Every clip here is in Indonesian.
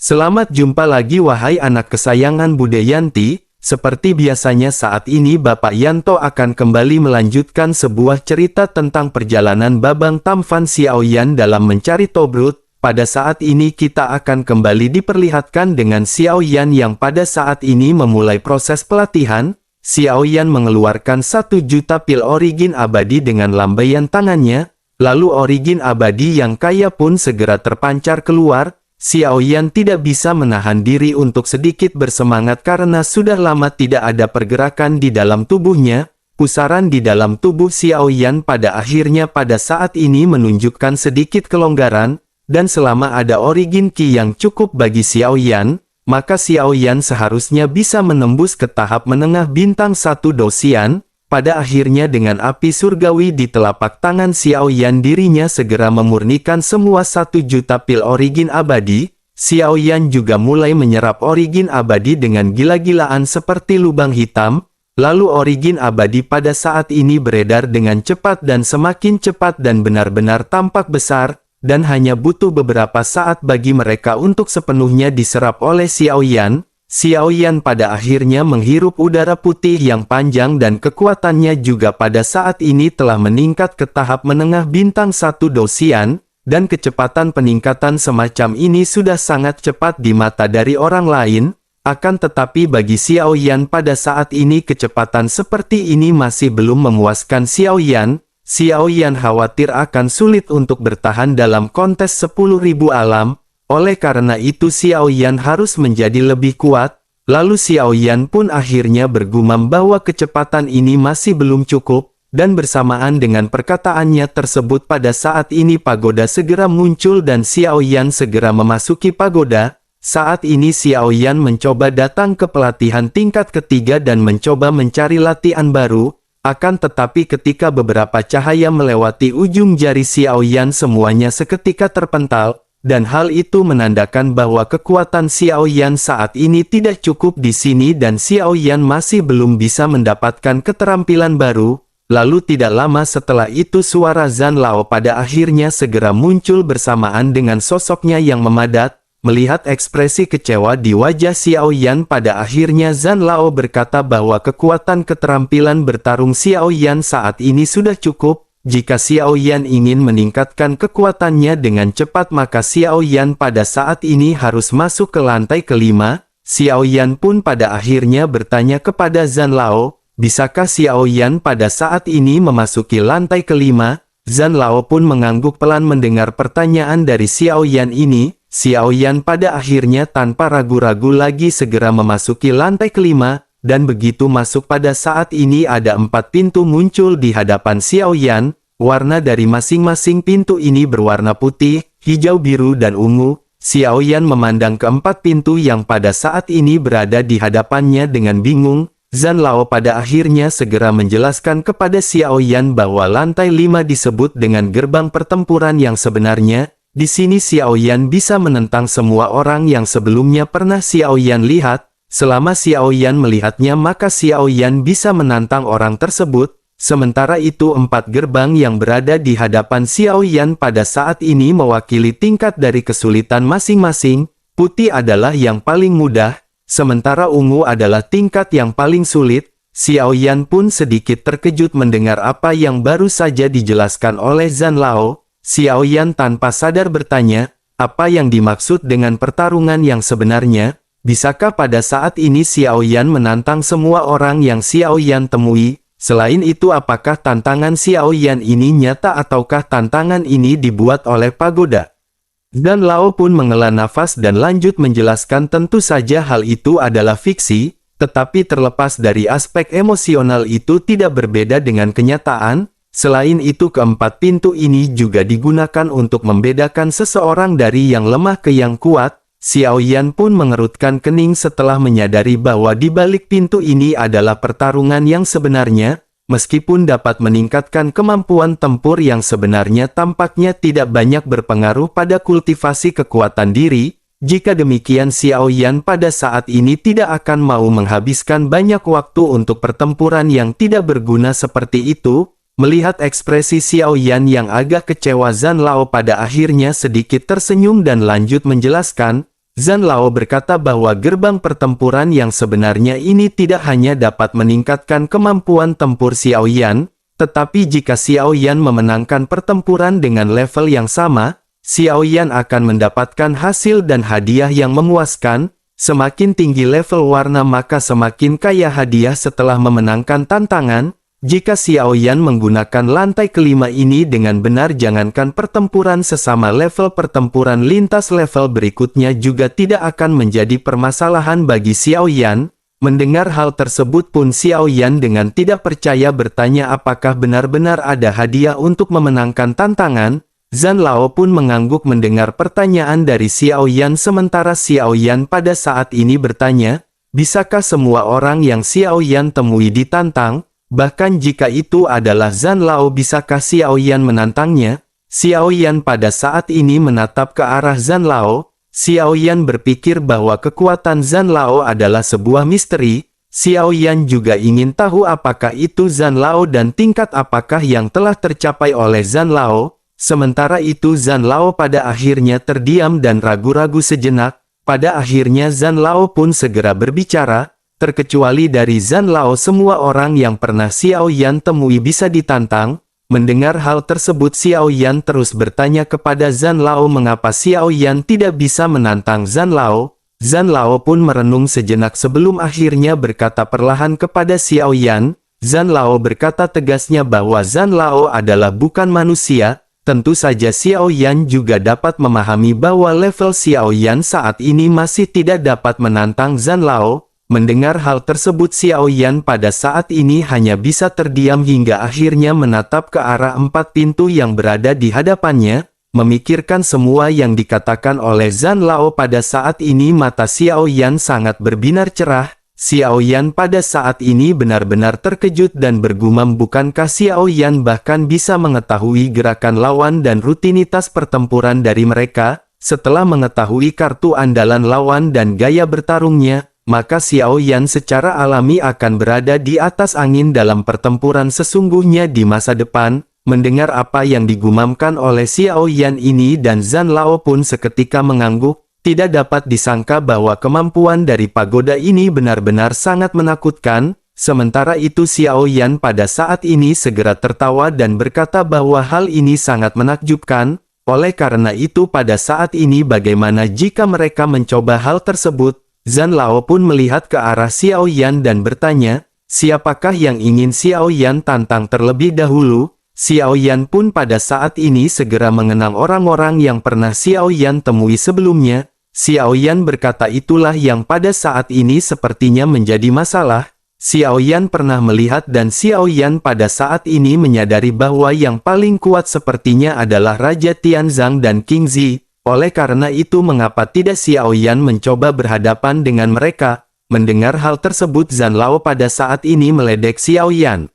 Selamat jumpa lagi wahai anak kesayangan Bude Yanti. Seperti biasanya saat ini Bapak Yanto akan kembali melanjutkan sebuah cerita tentang perjalanan Babang Tampan Xiaoyan dalam mencari Tobrut. Pada saat ini kita akan kembali diperlihatkan dengan Xiaoyan yang pada saat ini memulai proses pelatihan. Xiaoyan mengeluarkan 1 juta pil origin abadi dengan lambaian tangannya. Lalu origin abadi yang kaya pun segera terpancar keluar. Xiaoyan tidak bisa menahan diri untuk sedikit bersemangat karena sudah lama tidak ada pergerakan di dalam tubuhnya. Pusaran di dalam tubuh Xiaoyan pada akhirnya pada saat ini menunjukkan sedikit kelonggaran, dan selama ada origin Qi yang cukup bagi Xiaoyan, maka Xiaoyan seharusnya bisa menembus ke tahap menengah bintang 1 Dosian. Pada akhirnya dengan api surgawi di telapak tangan Xiaoyan dirinya segera memurnikan semua 1 juta pil origin abadi. Xiaoyan juga mulai menyerap origin abadi dengan gila-gilaan seperti lubang hitam. Lalu origin abadi pada saat ini beredar dengan cepat dan semakin cepat dan benar-benar tampak besar. Dan hanya butuh beberapa saat bagi mereka untuk sepenuhnya diserap oleh Xiaoyan. Xiaoyan pada akhirnya menghirup udara putih yang panjang dan kekuatannya juga pada saat ini telah meningkat ke tahap menengah bintang 1 Dosian, dan kecepatan peningkatan semacam ini sudah sangat cepat di mata dari orang lain. Akan tetapi bagi Xiaoyan pada saat ini kecepatan seperti ini masih belum memuaskan Xiaoyan. Xiaoyan khawatir akan sulit untuk bertahan dalam kontes 10.000 alam. Oleh karena itu Xiaoyan harus menjadi lebih kuat. Lalu Xiaoyan pun akhirnya bergumam bahwa kecepatan ini masih belum cukup. Dan bersamaan dengan perkataannya tersebut pada saat ini pagoda segera muncul dan Xiaoyan segera memasuki pagoda. Saat ini Xiaoyan mencoba datang ke pelatihan tingkat ketiga dan mencoba mencari latihan baru. Akan tetapi ketika beberapa cahaya melewati ujung jari Xiaoyan semuanya seketika terpental. Dan hal itu menandakan bahwa kekuatan Xiaoyan saat ini tidak cukup di sini dan Xiaoyan masih belum bisa mendapatkan keterampilan baru. Lalu tidak lama setelah itu suara Zhan Lao pada akhirnya segera muncul bersamaan dengan sosoknya yang memadat. Melihat ekspresi kecewa di wajah Xiaoyan pada akhirnya Zhan Lao berkata bahwa kekuatan keterampilan bertarung Xiaoyan saat ini sudah cukup. Jika Xiaoyan ingin meningkatkan kekuatannya dengan cepat maka Xiaoyan pada saat ini harus masuk ke lantai kelima. Xiaoyan pun pada akhirnya bertanya kepada Zhan Lao, bisakah Xiaoyan pada saat ini memasuki lantai kelima? Zhan Lao pun mengangguk pelan mendengar pertanyaan dari Xiaoyan ini. Xiaoyan pada akhirnya tanpa ragu-ragu lagi segera memasuki lantai kelima. Dan begitu masuk pada saat ini ada 4 pintu muncul di hadapan Xiaoyan. Warna dari masing-masing pintu ini berwarna putih, hijau, biru, dan ungu. Xiaoyan memandang keempat pintu yang pada saat ini berada di hadapannya dengan bingung. Zhan Lao pada akhirnya segera menjelaskan kepada Xiaoyan bahwa lantai 5 disebut dengan gerbang pertempuran yang sebenarnya. Di sini Xiaoyan bisa menentang semua orang yang sebelumnya pernah Xiaoyan lihat. Selama Xiaoyan melihatnya maka Xiaoyan bisa menantang orang tersebut. Sementara itu 4 gerbang yang berada di hadapan Xiaoyan pada saat ini mewakili tingkat dari kesulitan masing-masing. Putih adalah yang paling mudah, sementara ungu adalah tingkat yang paling sulit. Xiaoyan pun sedikit terkejut mendengar apa yang baru saja dijelaskan oleh Zhan Lao. Xiaoyan tanpa sadar bertanya, apa yang dimaksud dengan pertarungan yang sebenarnya? Bisakah pada saat ini Xiaoyan menantang semua orang yang Xiaoyan temui? Selain itu apakah tantangan Xiaoyan ini nyata ataukah tantangan ini dibuat oleh pagoda? Dan Lao pun menghela nafas dan lanjut menjelaskan tentu saja hal itu adalah fiksi, tetapi terlepas dari aspek emosional itu tidak berbeda dengan kenyataan. Selain itu keempat pintu ini juga digunakan untuk membedakan seseorang dari yang lemah ke yang kuat. Xiaoyan pun mengerutkan kening setelah menyadari bahwa di balik pintu ini adalah pertarungan yang sebenarnya. Meskipun dapat meningkatkan kemampuan tempur yang sebenarnya tampaknya tidak banyak berpengaruh pada kultivasi kekuatan diri. Jika demikian Xiaoyan pada saat ini tidak akan mau menghabiskan banyak waktu untuk pertempuran yang tidak berguna seperti itu. Melihat ekspresi Xiaoyan yang agak kecewa Zhan Lao pada akhirnya sedikit tersenyum dan lanjut menjelaskan, Zhan Lao berkata bahwa gerbang pertempuran yang sebenarnya ini tidak hanya dapat meningkatkan kemampuan tempur Xiao Yan, tetapi jika Xiao Yan memenangkan pertempuran dengan level yang sama, Xiao Yan akan mendapatkan hasil dan hadiah yang memuaskan. Semakin tinggi level warna maka semakin kaya hadiah setelah memenangkan tantangan. Jika Xiao Yan menggunakan lantai kelima ini dengan benar, jangankan pertempuran sesama level, pertempuran lintas level berikutnya juga tidak akan menjadi permasalahan bagi Xiao Yan. Mendengar hal tersebut pun Xiao Yan dengan tidak percaya bertanya apakah benar-benar ada hadiah untuk memenangkan tantangan. Zhan Lao pun mengangguk mendengar pertanyaan dari Xiao Yan, sementara Xiao Yan pada saat ini bertanya, bisakah semua orang yang Xiao Yan temui ditantang? Bahkan jika itu adalah Zhan Lao, bisakah Xiao Yan menantangnya? Xiao Yan pada saat ini menatap ke arah Zhan Lao. Xiao Yan berpikir bahwa kekuatan Zhan Lao adalah sebuah misteri. Xiao Yan juga ingin tahu apakah itu Zhan Lao dan tingkat apakah yang telah tercapai oleh Zhan Lao. Sementara itu Zhan Lao pada akhirnya terdiam dan ragu-ragu sejenak. Pada akhirnya Zhan Lao pun segera berbicara. Terkecuali dari Zhan Lao, semua orang yang pernah Xiao Yan temui bisa ditantang. Mendengar hal tersebut Xiao Yan terus bertanya kepada Zhan Lao mengapa Xiao Yan tidak bisa menantang Zhan Lao. Zhan Lao pun merenung sejenak sebelum akhirnya berkata perlahan kepada Xiao Yan. Zhan Lao berkata tegasnya bahwa Zhan Lao adalah bukan manusia. Tentu saja Xiao Yan juga dapat memahami bahwa level Xiao Yan saat ini masih tidak dapat menantang Zhan Lao. Mendengar hal tersebut Xiao Yan pada saat ini hanya bisa terdiam hingga akhirnya menatap ke arah 4 pintu yang berada di hadapannya, memikirkan semua yang dikatakan oleh Zhan Lao. Pada saat ini mata Xiao Yan sangat berbinar cerah. Xiao Yan pada saat ini benar-benar terkejut dan bergumam, bukankah Xiao Yan bahkan bisa mengetahui gerakan lawan dan rutinitas pertempuran dari mereka? Setelah mengetahui kartu andalan lawan dan gaya bertarungnya, maka Xiao Yan secara alami akan berada di atas angin dalam pertempuran sesungguhnya di masa depan. Mendengar apa yang digumamkan oleh Xiao Yan ini dan Zhan Lao pun seketika mengangguk. Tidak dapat disangka bahwa kemampuan dari pagoda ini benar-benar sangat menakutkan. Sementara itu Xiao Yan pada saat ini segera tertawa dan berkata bahwa hal ini sangat menakjubkan. Oleh karena itu pada saat ini bagaimana jika mereka mencoba hal tersebut? Zhan Lao pun melihat ke arah Xiao Yan dan bertanya, siapakah yang ingin Xiao Yan tantang terlebih dahulu? Xiao Yan pun pada saat ini segera mengenang orang-orang yang pernah Xiao Yan temui sebelumnya. Xiao Yan berkata itulah yang pada saat ini sepertinya menjadi masalah. Xiao Yan pernah melihat dan Xiao Yan pada saat ini menyadari bahwa yang paling kuat sepertinya adalah Raja Tianzang dan King Zi. Oleh karena itu mengapa tidak Xiao Yan mencoba berhadapan dengan mereka? Mendengar hal tersebut Zhan Lao pada saat ini meledek Xiao Yan.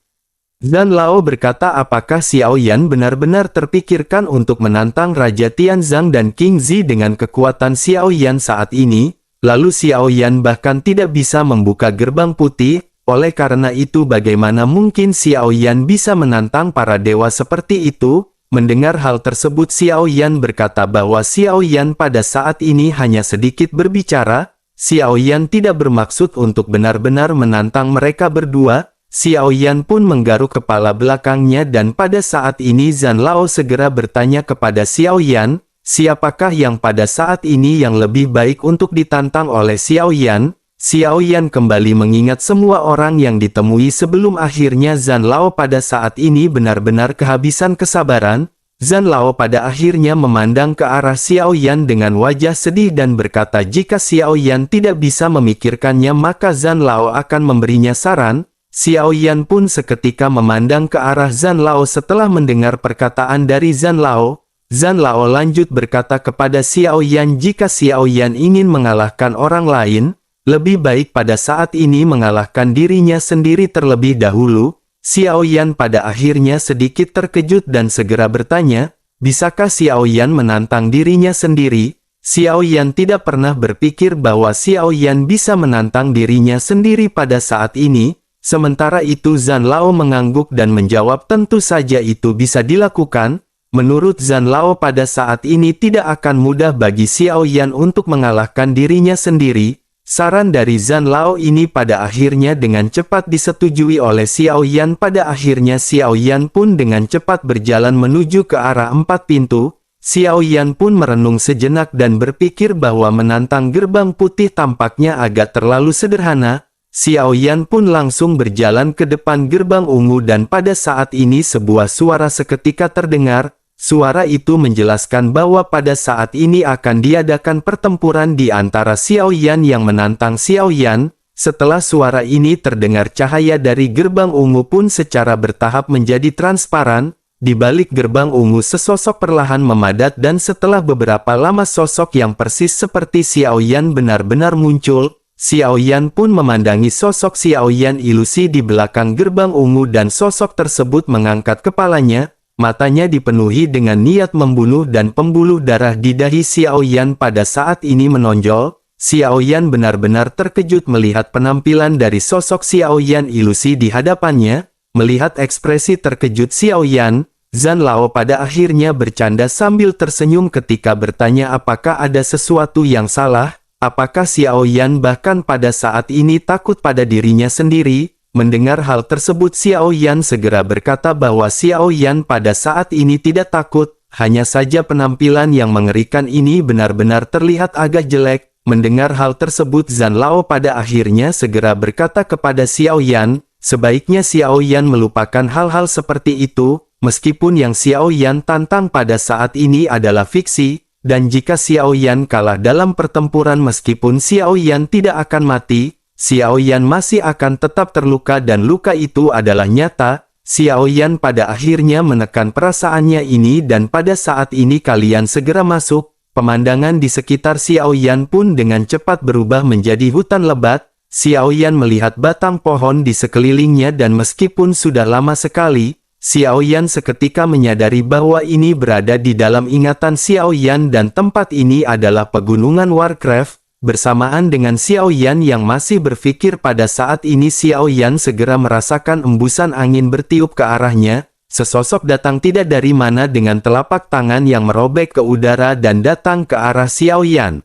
Zhan Lao berkata apakah Xiao Yan benar-benar terpikirkan untuk menantang Raja Tianzang dan King Zi dengan kekuatan Xiao Yan saat ini? Lalu Xiao Yan bahkan tidak bisa membuka gerbang putih. Oleh karena itu bagaimana mungkin Xiao Yan bisa menantang para dewa seperti itu? Mendengar hal tersebut Xiao Yan berkata bahwa Xiao Yan pada saat ini hanya sedikit berbicara. Xiao Yan tidak bermaksud untuk benar-benar menantang mereka berdua. Xiao Yan pun menggaruk kepala belakangnya dan pada saat ini Zhan Lao segera bertanya kepada Xiao Yan, siapakah yang pada saat ini yang lebih baik untuk ditantang oleh Xiao Yan? Xiao Yan kembali mengingat semua orang yang ditemui sebelum akhirnya Zhan Lao pada saat ini benar-benar kehabisan kesabaran. Zhan Lao pada akhirnya memandang ke arah Xiao Yan dengan wajah sedih dan berkata jika Xiao Yan tidak bisa memikirkannya maka Zhan Lao akan memberinya saran. Xiao Yan pun seketika memandang ke arah Zhan Lao setelah mendengar perkataan dari Zhan Lao. Zhan Lao lanjut berkata kepada Xiao Yan jika Xiao Yan ingin mengalahkan orang lain, lebih baik pada saat ini mengalahkan dirinya sendiri terlebih dahulu. Xiao Yan pada akhirnya sedikit terkejut dan segera bertanya, bisakah Xiao Yan menantang dirinya sendiri? Xiao Yan tidak pernah berpikir bahwa Xiao Yan bisa menantang dirinya sendiri pada saat ini. Sementara itu Zhan Lao mengangguk dan menjawab tentu saja itu bisa dilakukan. menurut Zhang Lao pada saat ini tidak akan mudah bagi Xiao Yan untuk mengalahkan dirinya sendiri. Saran dari Zhang Lao ini pada akhirnya dengan cepat disetujui oleh Xiao Yan. Pada akhirnya Xiao Yan pun dengan cepat berjalan menuju ke arah 4 pintu. Xiao Yan pun merenung sejenak dan berpikir bahwa menantang gerbang putih tampaknya agak terlalu sederhana. Xiao Yan pun langsung berjalan ke depan gerbang ungu dan pada saat ini sebuah suara seketika terdengar. Suara itu menjelaskan bahwa pada saat ini akan diadakan pertempuran di antara Xiao Yan yang menantang Xiao Yan. Setelah suara ini terdengar, cahaya dari gerbang ungu pun secara bertahap menjadi transparan. Di balik gerbang ungu sesosok perlahan memadat dan setelah beberapa lama sosok yang persis seperti Xiao Yan benar-benar muncul. Xiao Yan pun memandangi sosok Xiao Yan ilusi di belakang gerbang ungu dan sosok tersebut mengangkat kepalanya. Matanya dipenuhi dengan niat membunuh dan pembuluh darah di dahi Xiao Yan pada saat ini menonjol. Xiao Yan benar-benar terkejut melihat penampilan dari sosok Xiao Yan ilusi di hadapannya. Melihat ekspresi terkejut Xiao Yan, Zhang Lao pada akhirnya bercanda sambil tersenyum ketika bertanya apakah ada sesuatu yang salah. Apakah Xiao Yan bahkan pada saat ini takut pada dirinya sendiri? Mendengar hal tersebut Xiao Yan segera berkata bahwa Xiao Yan pada saat ini tidak takut, hanya saja penampilan yang mengerikan ini benar-benar terlihat agak jelek. Mendengar hal tersebut Zhang Lao pada akhirnya segera berkata kepada Xiao Yan, sebaiknya Xiao Yan melupakan hal-hal seperti itu, meskipun yang Xiao Yan tantang pada saat ini adalah fiksi, dan jika Xiao Yan kalah dalam pertempuran meskipun Xiao Yan tidak akan mati, Xiao Yan masih akan tetap terluka dan luka itu adalah nyata. Xiao Yan pada akhirnya menekan perasaannya ini dan pada saat ini kalian segera masuk. Pemandangan di sekitar Xiao Yan pun dengan cepat berubah menjadi hutan lebat. Xiao Yan melihat batang pohon di sekelilingnya dan meskipun sudah lama sekali, Xiao Yan seketika menyadari bahwa ini berada di dalam ingatan Xiao Yan dan tempat ini adalah pegunungan Warcraft. Bersamaan dengan Xiao Yan yang masih berpikir pada saat ini Xiao Yan segera merasakan embusan angin bertiup ke arahnya. Sesosok datang tidak dari mana dengan telapak tangan yang merobek ke udara dan datang ke arah Xiao Yan.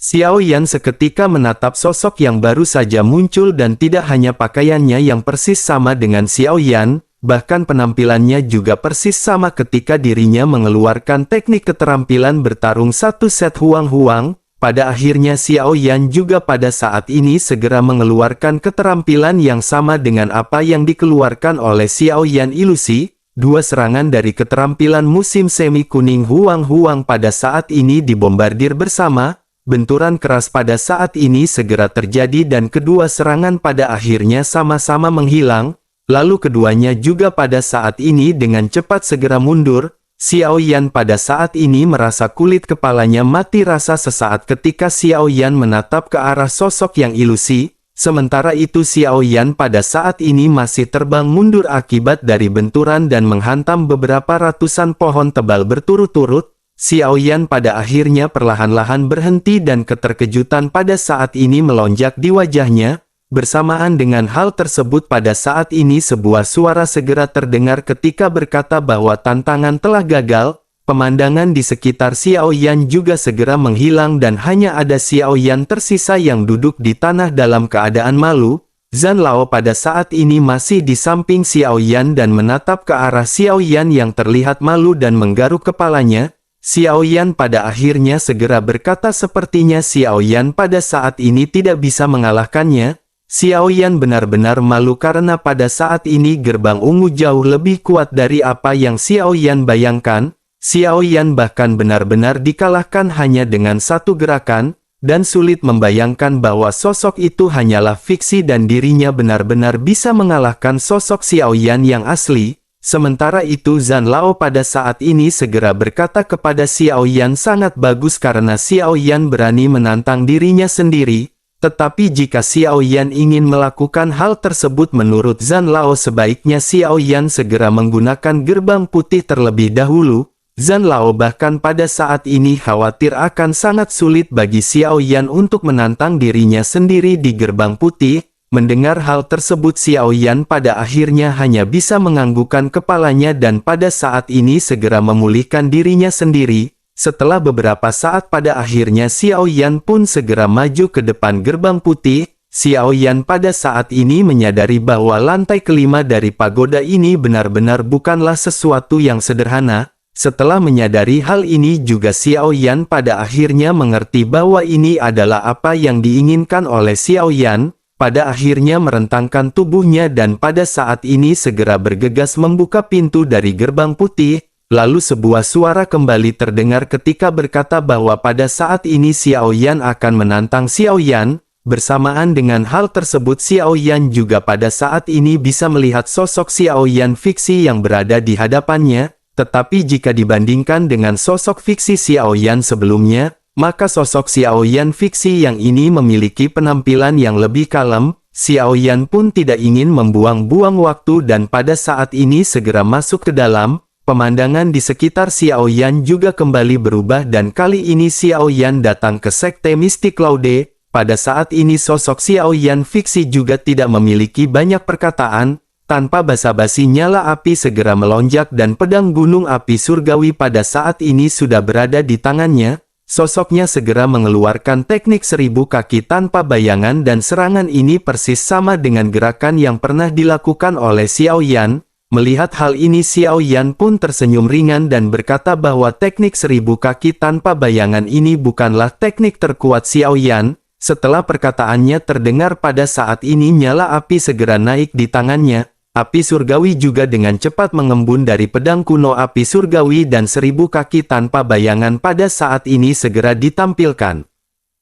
Xiao Yan seketika menatap sosok yang baru saja muncul dan tidak hanya pakaiannya yang persis sama dengan Xiao Yan, bahkan penampilannya juga persis sama ketika dirinya mengeluarkan teknik keterampilan bertarung satu set huang-huang. Pada akhirnya Xiao Yan juga pada saat ini segera mengeluarkan keterampilan yang sama dengan apa yang dikeluarkan oleh Xiao Yan ilusi. Dua serangan dari keterampilan musim semi kuning huang-huang pada saat ini dibombardir bersama. Benturan keras pada saat ini segera terjadi dan kedua serangan pada akhirnya sama-sama menghilang. Lalu keduanya juga pada saat ini dengan cepat segera mundur. Xiao Yan pada saat ini merasa kulit kepalanya mati rasa sesaat ketika Xiao Yan menatap ke arah sosok yang ilusi. Sementara itu Xiao Yan pada saat ini masih terbang mundur akibat dari benturan dan menghantam beberapa ratusan pohon tebal berturut-turut. Xiao Yan pada akhirnya perlahan-lahan berhenti dan keterkejutan pada saat ini melonjak di wajahnya. Bersamaan dengan hal tersebut pada saat ini sebuah suara segera terdengar ketika berkata bahwa tantangan telah gagal. Pemandangan di sekitar Xiao Yan juga segera menghilang dan hanya ada Xiao Yan tersisa yang duduk di tanah dalam keadaan malu. Zhang Lao pada saat ini masih di samping Xiao Yan dan menatap ke arah Xiao Yan yang terlihat malu dan menggaruk kepalanya. Xiao Yan pada akhirnya segera berkata sepertinya Xiao Yan pada saat ini tidak bisa mengalahkannya. Xiao Yan benar-benar malu karena pada saat ini gerbang ungu jauh lebih kuat dari apa yang Xiao Yan bayangkan. Xiao Yan bahkan benar-benar dikalahkan hanya dengan satu gerakan, dan sulit membayangkan bahwa sosok itu hanyalah fiksi dan dirinya benar-benar bisa mengalahkan sosok Xiao Yan yang asli. Sementara itu Zhang Lao pada saat ini segera berkata kepada Xiao Yan sangat bagus karena Xiao Yan berani menantang dirinya sendiri. Tetapi jika Xiao Yan ingin melakukan hal tersebut menurut Zhang Lao sebaiknya Xiao Yan segera menggunakan gerbang putih terlebih dahulu. Zhang Lao bahkan pada saat ini khawatir akan sangat sulit bagi Xiao Yan untuk menantang dirinya sendiri di gerbang putih. Mendengar hal tersebut Xiao Yan pada akhirnya hanya bisa menganggukkan kepalanya dan pada saat ini segera memulihkan dirinya sendiri. Setelah beberapa saat pada akhirnya Xiao Yan pun segera maju ke depan gerbang putih. Xiao Yan pada saat ini menyadari bahwa lantai kelima dari pagoda ini benar-benar bukanlah sesuatu yang sederhana. Setelah menyadari hal ini juga Xiao Yan pada akhirnya mengerti bahwa ini adalah apa yang diinginkan oleh Xiao Yan. Pada akhirnya merentangkan tubuhnya dan pada saat ini segera bergegas membuka pintu dari gerbang putih. Lalu sebuah suara kembali terdengar ketika berkata bahwa pada saat ini Xiao Yan akan menantang Xiao Yan. Bersamaan dengan hal tersebut Xiao Yan juga pada saat ini bisa melihat sosok Xiao Yan fiksi yang berada di hadapannya. Tetapi jika dibandingkan dengan sosok fiksi Xiao Yan sebelumnya, maka sosok Xiao Yan fiksi yang ini memiliki penampilan yang lebih kalem. Xiao Yan pun tidak ingin membuang-buang waktu dan pada saat ini segera masuk ke dalam. Pemandangan di sekitar Xiao Yan juga kembali berubah dan kali ini Xiao Yan datang ke sekte mistik Laude. Pada saat ini sosok Xiao Yan fiksi juga tidak memiliki banyak perkataan. Tanpa basa-basi nyala api segera melonjak dan pedang gunung api surgawi pada saat ini sudah berada di tangannya. Sosoknya segera mengeluarkan teknik 1000 kaki tanpa bayangan dan serangan ini persis sama dengan gerakan yang pernah dilakukan oleh Xiao Yan. Melihat hal ini Xiao Yan pun tersenyum ringan dan berkata bahwa teknik 1000 kaki tanpa bayangan ini bukanlah teknik terkuat Xiao Yan. Setelah perkataannya terdengar pada saat ini nyala api segera naik di tangannya. Api surgawi juga dengan cepat mengembun dari pedang kuno api surgawi dan 1000 kaki tanpa bayangan pada saat ini segera ditampilkan.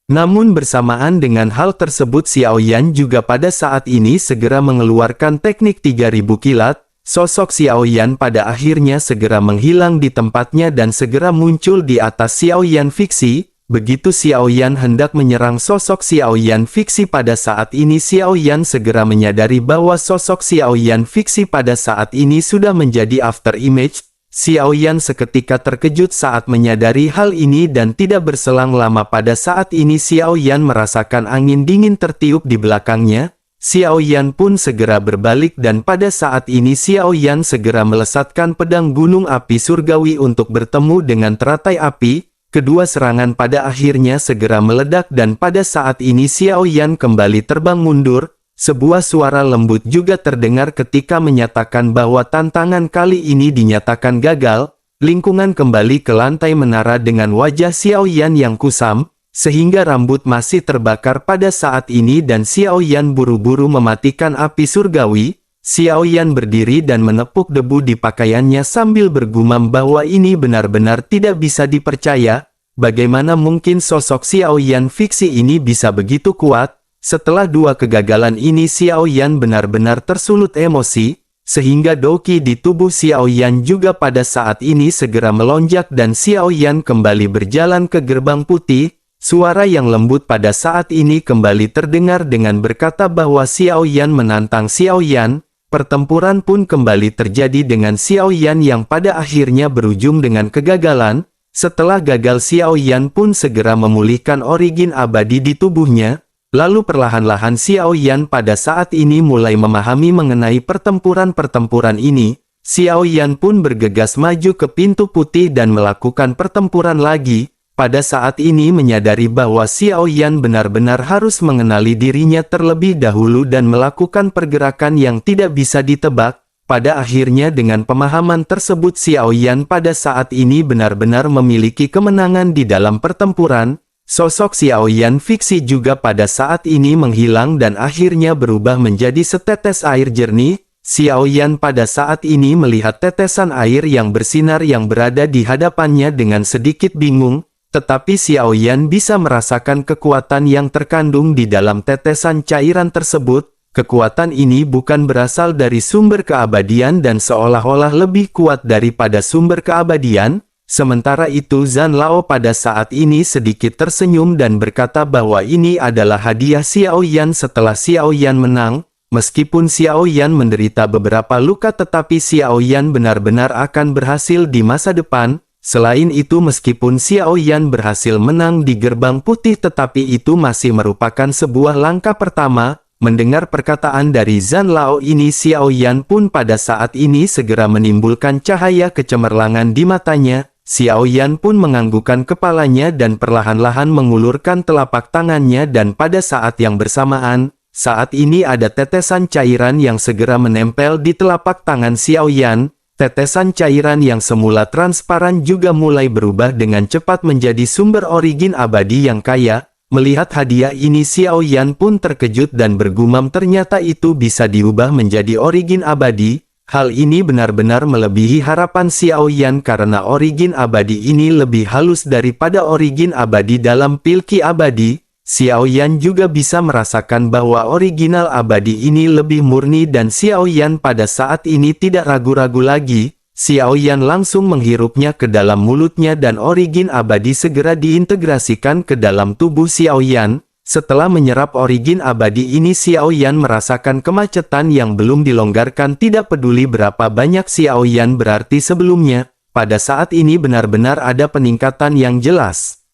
Namun bersamaan dengan hal tersebut Xiao Yan juga pada saat ini segera mengeluarkan teknik 3000 kilat. Sosok Xiao Yan pada akhirnya segera menghilang di tempatnya dan segera muncul di atas Xiao Yan fiksi. Begitu Xiao Yan hendak menyerang sosok Xiao Yan fiksi pada saat ini Xiao Yan segera menyadari bahwa sosok Xiao Yan fiksi pada saat ini sudah menjadi after image. Xiao Yan seketika terkejut saat menyadari hal ini dan tidak berselang lama pada saat ini Xiao Yan merasakan angin dingin tertiup di belakangnya. Xiao Yan pun segera berbalik dan pada saat ini Xiao Yan segera melesatkan pedang gunung api surgawi untuk bertemu dengan teratai api. Kedua serangan pada akhirnya segera meledak dan pada saat ini Xiao Yan kembali terbang mundur. Sebuah suara lembut juga terdengar ketika menyatakan bahwa tantangan kali ini dinyatakan gagal. Lingkungan kembali ke lantai menara dengan wajah Xiao Yan yang kusam. Sehingga rambut masih terbakar pada saat ini dan Xiao Yan buru-buru mematikan api surgawi. Xiao Yan berdiri dan menepuk debu di pakaiannya sambil bergumam bahwa ini benar-benar tidak bisa dipercaya. Bagaimana mungkin sosok Xiao Yan fiksi ini bisa begitu kuat? Setelah dua kegagalan ini Xiao Yan benar-benar tersulut emosi. Sehingga doki di tubuh Xiao Yan juga pada saat ini segera melonjak dan Xiao Yan kembali berjalan ke gerbang putih. Suara yang lembut pada saat ini kembali terdengar dengan berkata bahwa Xiao Yan menantang Xiao Yan. Pertempuran pun kembali terjadi dengan Xiao Yan yang pada akhirnya berujung dengan kegagalan. Setelah gagal Xiao Yan pun segera memulihkan origin abadi di tubuhnya. Lalu perlahan-lahan Xiao Yan pada saat ini mulai memahami mengenai pertempuran-pertempuran ini. Xiao Yan pun bergegas maju ke pintu putih dan melakukan pertempuran lagi. Pada saat ini menyadari bahwa Xiao Yan benar-benar harus mengenali dirinya terlebih dahulu dan melakukan pergerakan yang tidak bisa ditebak. Pada akhirnya dengan pemahaman tersebut Xiao Yan pada saat ini benar-benar memiliki kemenangan di dalam pertempuran. Sosok Xiao Yan fiksi juga pada saat ini menghilang dan akhirnya berubah menjadi setetes air jernih. Xiao Yan pada saat ini melihat tetesan air yang bersinar yang berada di hadapannya dengan sedikit bingung. Tetapi Xiao Yan bisa merasakan kekuatan yang terkandung di dalam tetesan cairan tersebut. Kekuatan ini bukan berasal dari sumber keabadian dan seolah-olah lebih kuat daripada sumber keabadian. Sementara itu Zhan Lao pada saat ini sedikit tersenyum dan berkata bahwa ini adalah hadiah Xiao Yan setelah Xiao Yan menang. Meskipun Xiao Yan menderita beberapa luka tetapi Xiao Yan benar-benar akan berhasil di masa depan. Selain itu meskipun Xiao Yan berhasil menang di gerbang putih tetapi itu masih merupakan sebuah langkah pertama. Mendengar perkataan dari Zhan Lao ini, Xiao Yan pun pada saat ini segera menimbulkan cahaya kecemerlangan di matanya. Xiao Yan pun menganggukkan kepalanya dan perlahan-lahan mengulurkan telapak tangannya, dan pada saat yang bersamaan, saat ini ada tetesan cairan yang segera menempel di telapak tangan Xiao Yan. Tetesan cairan yang semula transparan juga mulai berubah dengan cepat menjadi sumber origin abadi yang kaya. Melihat hadiah ini, Xiao Yan pun terkejut dan bergumam, ternyata itu bisa diubah menjadi origin abadi. Hal ini benar-benar melebihi harapan Xiao Yan karena origin abadi ini lebih halus daripada origin abadi dalam pil Qi abadi. Xiao Yan juga bisa merasakan bahwa original abadi ini lebih murni, dan Xiao Yan pada saat ini tidak ragu-ragu lagi. Xiao Yan langsung menghirupnya ke dalam mulutnya dan origin abadi segera diintegrasikan ke dalam tubuh Xiao Yan. Setelah menyerap origin abadi ini, Xiao Yan merasakan kemacetan yang belum dilonggarkan. Tidak peduli berapa banyak Xiao Yan berarti sebelumnya, pada saat ini benar-benar ada peningkatan yang jelas.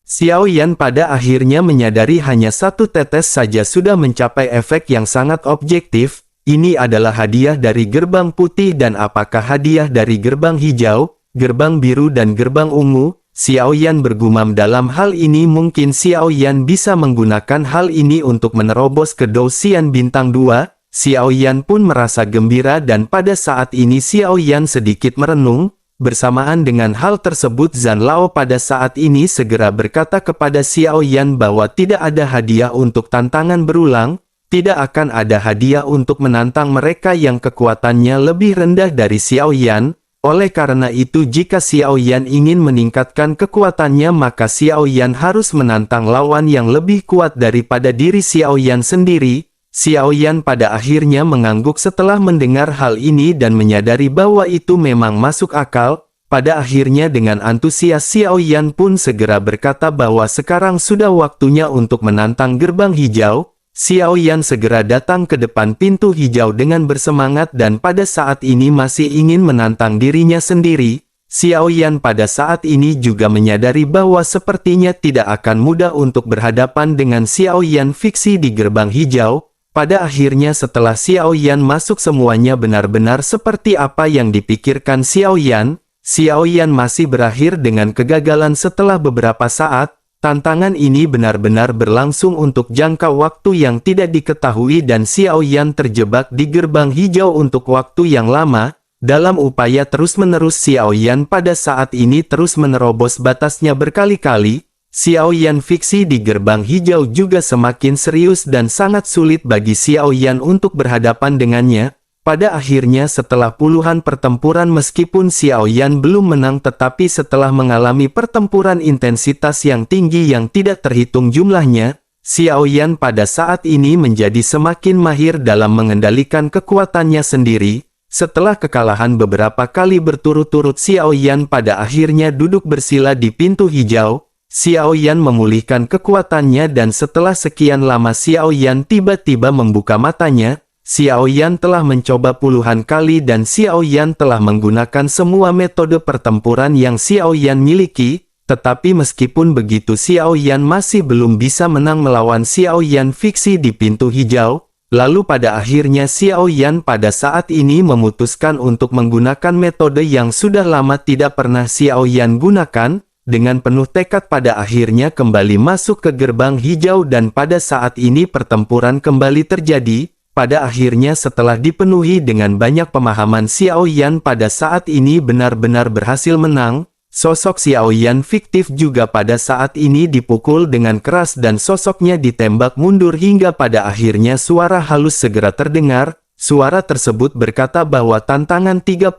Xiao Yan pada akhirnya menyadari hanya satu tetes saja sudah mencapai efek yang sangat objektif. Ini adalah hadiah dari gerbang putih, dan apakah hadiah dari gerbang hijau, gerbang biru dan gerbang ungu? Xiao Yan bergumam dalam hal ini. Mungkin Xiao Yan bisa menggunakan hal ini untuk menerobos ke Dou Xian bintang 2. Xiao Yan pun merasa gembira, dan pada saat ini Xiao Yan sedikit merenung. Bersamaan dengan hal tersebut, Zhan Lao pada saat ini segera berkata kepada Xiao Yan bahwa tidak ada hadiah untuk tantangan berulang. Tidak akan ada hadiah untuk menantang mereka yang kekuatannya lebih rendah dari Xiao Yan. Oleh karena itu, jika Xiao Yan ingin meningkatkan kekuatannya, maka Xiao Yan harus menantang lawan yang lebih kuat daripada diri Xiao Yan sendiri. Xiao Yan pada akhirnya mengangguk setelah mendengar hal ini dan menyadari bahwa itu memang masuk akal. Pada akhirnya dengan antusias Xiao Yan pun segera berkata bahwa sekarang sudah waktunya untuk menantang gerbang hijau. Xiao Yan segera datang ke depan pintu hijau dengan bersemangat, dan pada saat ini masih ingin menantang dirinya sendiri. Xiao Yan pada saat ini juga menyadari bahwa sepertinya tidak akan mudah untuk berhadapan dengan Xiao Yan fiksi di gerbang hijau. Pada akhirnya setelah Xiao Yan masuk, semuanya benar-benar seperti apa yang dipikirkan Xiao Yan. Xiao Yan masih berakhir dengan kegagalan setelah beberapa saat. Tantangan ini benar-benar berlangsung untuk jangka waktu yang tidak diketahui, dan Xiao Yan terjebak di gerbang hijau untuk waktu yang lama. Dalam upaya terus-menerus, Xiao Yan pada saat ini terus menerobos batasnya berkali-kali. Xiao Yan fiksi di gerbang hijau juga semakin serius dan sangat sulit bagi Xiao Yan untuk berhadapan dengannya. Pada akhirnya setelah puluhan pertempuran, meskipun Xiao Yan belum menang, tetapi setelah mengalami pertempuran intensitas yang tinggi yang tidak terhitung jumlahnya, Xiao Yan pada saat ini menjadi semakin mahir dalam mengendalikan kekuatannya sendiri. Setelah kekalahan beberapa kali berturut-turut, Xiao Yan pada akhirnya duduk bersila di pintu hijau. Xiao Yan memulihkan kekuatannya, dan setelah sekian lama Xiao Yan tiba-tiba membuka matanya. Xiao Yan telah mencoba puluhan kali, dan Xiao Yan telah menggunakan semua metode pertempuran yang Xiao Yan miliki. Tetapi meskipun begitu, Xiao Yan masih belum bisa menang melawan Xiao Yan fiksi di pintu hijau. Lalu pada akhirnya Xiao Yan pada saat ini memutuskan untuk menggunakan metode yang sudah lama tidak pernah Xiao Yan gunakan. Dengan penuh tekad pada akhirnya kembali masuk ke gerbang hijau, dan pada saat ini pertempuran kembali terjadi. Pada akhirnya setelah dipenuhi dengan banyak pemahaman, Xiao Yan pada saat ini benar-benar berhasil menang. Sosok Xiao Yan fiktif juga pada saat ini dipukul dengan keras dan sosoknya ditembak mundur, hingga pada akhirnya suara halus segera terdengar. Suara tersebut berkata bahwa tantangan 37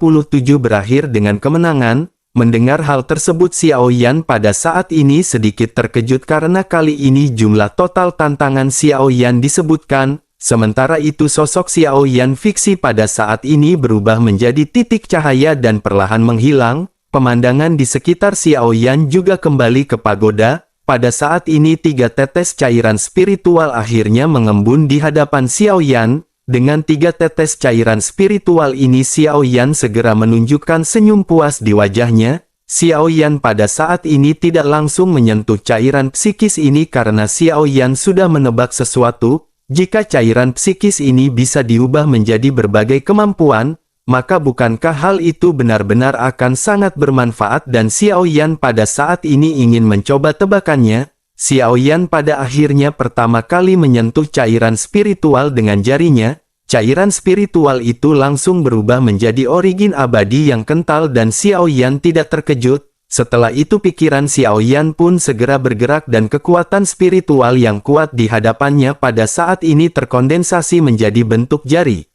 berakhir dengan kemenangan. Mendengar hal tersebut, Xiao Yan pada saat ini sedikit terkejut karena kali ini jumlah total tantangan Xiao Yan disebutkan. Sementara itu sosok Xiao Yan fiksi pada saat ini berubah menjadi titik cahaya dan perlahan menghilang. Pemandangan di sekitar Xiao Yan juga kembali ke pagoda. Pada saat ini 3 tetes cairan spiritual akhirnya mengembun di hadapan Xiao Yan. Dengan 3 tetes cairan spiritual ini, Xiao Yan segera menunjukkan senyum puas di wajahnya. Xiao Yan pada saat ini tidak langsung menyentuh cairan psikis ini karena Xiao Yan sudah menebak sesuatu. jika cairan psikis ini bisa diubah menjadi berbagai kemampuan, maka bukankah hal itu benar-benar akan sangat bermanfaat dan Xiao Yan pada saat ini ingin mencoba tebakannya. Xiao Yan pada akhirnya pertama kali menyentuh cairan spiritual dengan jarinya. Cairan spiritual itu langsung berubah menjadi origin abadi yang kental dan Xiao Yan tidak terkejut. Setelah itu pikiran Xiao Yan pun segera bergerak dan kekuatan spiritual yang kuat di hadapannya pada saat ini terkondensasi menjadi bentuk jari.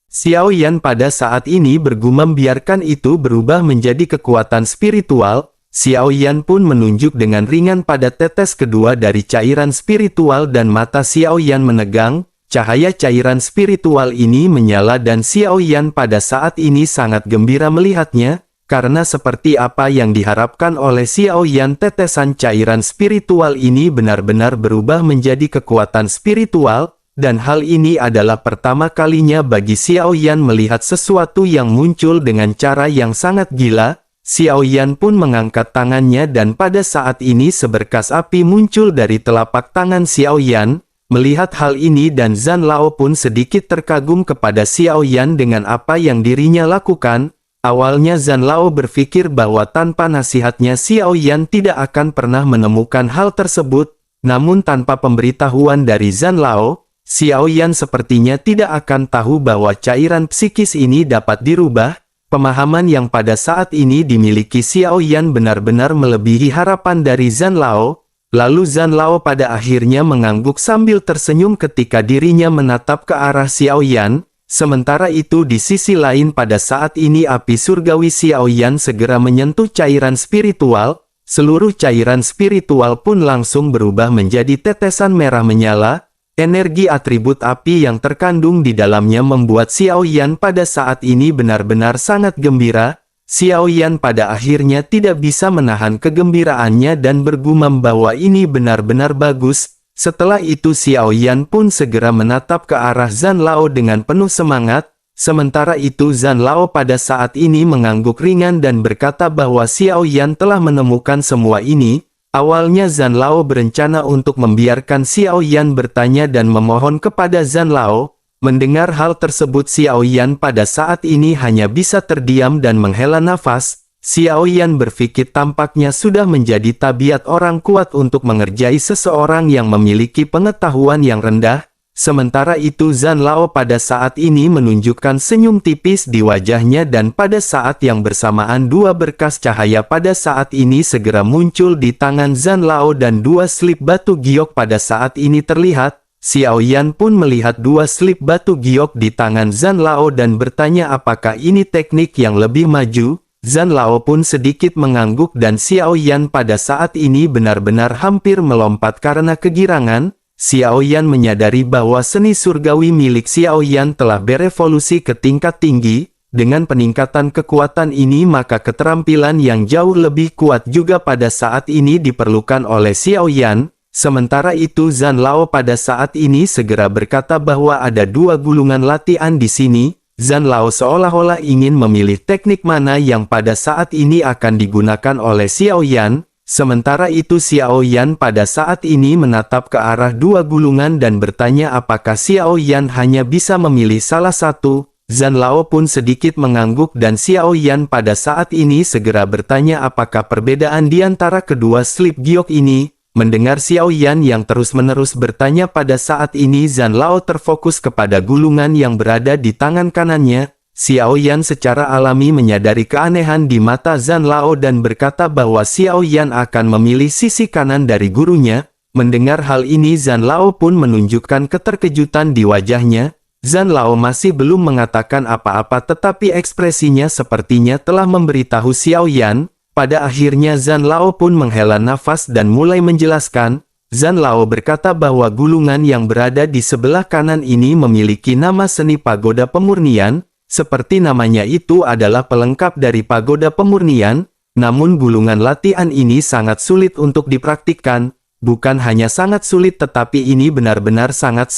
Xiao Yan pada saat ini bergumam biarkan itu berubah menjadi kekuatan spiritual. Xiao Yan pun menunjuk dengan ringan pada tetes kedua dari cairan spiritual dan mata Xiao Yan menegang. Cahaya cairan spiritual ini menyala dan Xiao Yan pada saat ini sangat gembira melihatnya, karena seperti apa yang diharapkan oleh Xiao Yan, tetesan cairan spiritual ini benar-benar berubah menjadi kekuatan spiritual. Dan hal ini adalah pertama kalinya bagi Xiao Yan melihat sesuatu yang muncul dengan cara yang sangat gila. Xiao Yan pun mengangkat tangannya dan pada saat ini seberkas api muncul dari telapak tangan Xiao Yan. Melihat hal ini dan Zhan Lao pun sedikit terkagum kepada Xiao Yan dengan apa yang dirinya lakukan. Awalnya Zhan Lao berpikir bahwa tanpa nasihatnya Xiao Yan tidak akan pernah menemukan hal tersebut. Namun tanpa pemberitahuan dari Zhan Lao, Xiao Yan sepertinya tidak akan tahu bahwa cairan psikis ini dapat dirubah. Pemahaman yang pada saat ini dimiliki Xiao Yan benar-benar melebihi harapan dari Zhan Lao. Lalu Zhan Lao pada akhirnya mengangguk sambil tersenyum ketika dirinya menatap ke arah Xiao Yan. Sementara itu di sisi lain pada saat ini api surgawi Xiao Yan segera menyentuh cairan spiritual. Seluruh cairan spiritual pun langsung berubah menjadi tetesan merah menyala. Energi atribut api yang terkandung di dalamnya membuat Xiao Yan pada saat ini benar-benar sangat gembira. Xiao Yan pada akhirnya tidak bisa menahan kegembiraannya dan bergumam bahwa ini benar-benar bagus. Setelah itu Xiao Yan pun segera menatap ke arah Zhan Lao dengan penuh semangat. Sementara itu Zhan Lao pada saat ini mengangguk ringan dan berkata bahwa Xiao Yan telah menemukan semua ini. Awalnya Zhan Lao berencana untuk membiarkan Xiao Yan bertanya dan memohon kepada Zhan Lao. Mendengar hal tersebut Xiao Yan pada saat ini hanya bisa terdiam dan menghela nafas. Xiao Yan berpikir tampaknya sudah menjadi tabiat orang kuat untuk mengerjai seseorang yang memiliki pengetahuan yang rendah. Sementara itu Zhan Lao pada saat ini menunjukkan senyum tipis di wajahnya dan pada saat yang bersamaan dua berkas cahaya pada saat ini segera muncul di tangan Zhan Lao dan dua slip batu giok pada saat ini terlihat. Xiao Yan pun melihat dua slip batu giok di tangan Zhan Lao dan bertanya apakah ini teknik yang lebih maju. Zhan Lao pun sedikit mengangguk dan Xiao Yan pada saat ini benar-benar hampir melompat karena kegirangan. Xiao Yan menyadari bahwa seni surgawi milik Xiao Yan telah berevolusi ke tingkat tinggi. Dengan peningkatan kekuatan ini maka keterampilan yang jauh lebih kuat juga pada saat ini diperlukan oleh Xiao Yan. Sementara itu Zhan Lao pada saat ini segera berkata bahwa ada dua gulungan latihan di sini. Zhan Lao seolah-olah ingin memilih teknik mana yang pada saat ini akan digunakan oleh Xiao Yan. Sementara itu Xiao Yan pada saat ini menatap ke arah dua gulungan dan bertanya apakah Xiao Yan hanya bisa memilih salah satu. Zhan Lao pun sedikit mengangguk dan Xiao Yan pada saat ini segera bertanya apakah perbedaan di antara kedua slip giok ini. Mendengar Xiao Yan yang terus-menerus bertanya pada saat ini Zhan Lao terfokus kepada gulungan yang berada di tangan kanannya. Xiao Yan secara alami menyadari keanehan di mata Zhan Lao dan berkata bahwa Xiao Yan akan memilih sisi kanan dari gurunya. Mendengar hal ini Zhan Lao pun menunjukkan keterkejutan di wajahnya. Zhan Lao masih belum mengatakan apa-apa tetapi ekspresinya sepertinya telah memberitahu Xiao Yan. Pada akhirnya Zhan Lao pun menghela nafas dan mulai menjelaskan. Zhan Lao berkata bahwa gulungan yang berada di sebelah kanan ini memiliki nama seni pagoda pemurnian. Seperti namanya itu adalah pelengkap dari pagoda pemurnian, namun gulungan latihan ini sangat sulit untuk dipraktikkan. Bukan hanya sangat sulit tetapi ini benar-benar sangat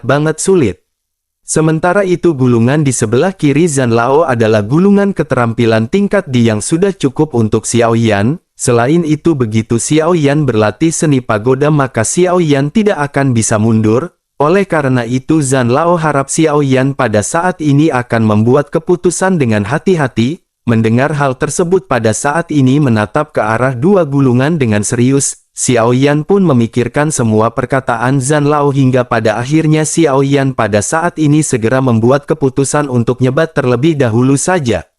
banget sulit. Sementara itu gulungan di sebelah kiri Zhan Lao adalah gulungan keterampilan tingkat D yang sudah cukup untuk Xiao Yan. Selain itu begitu Xiao Yan berlatih seni pagoda maka Xiao Yan tidak akan bisa mundur, oleh karena itu Zhan Lao harap Xiao Yan pada saat ini akan membuat keputusan dengan hati-hati. Mendengar hal tersebut pada saat ini menatap ke arah dua gulungan dengan serius, Xiao Yan pun memikirkan semua perkataan Zhan Lao hingga pada akhirnya Xiao Yan pada saat ini segera membuat keputusan untuk nyebat terlebih dahulu saja.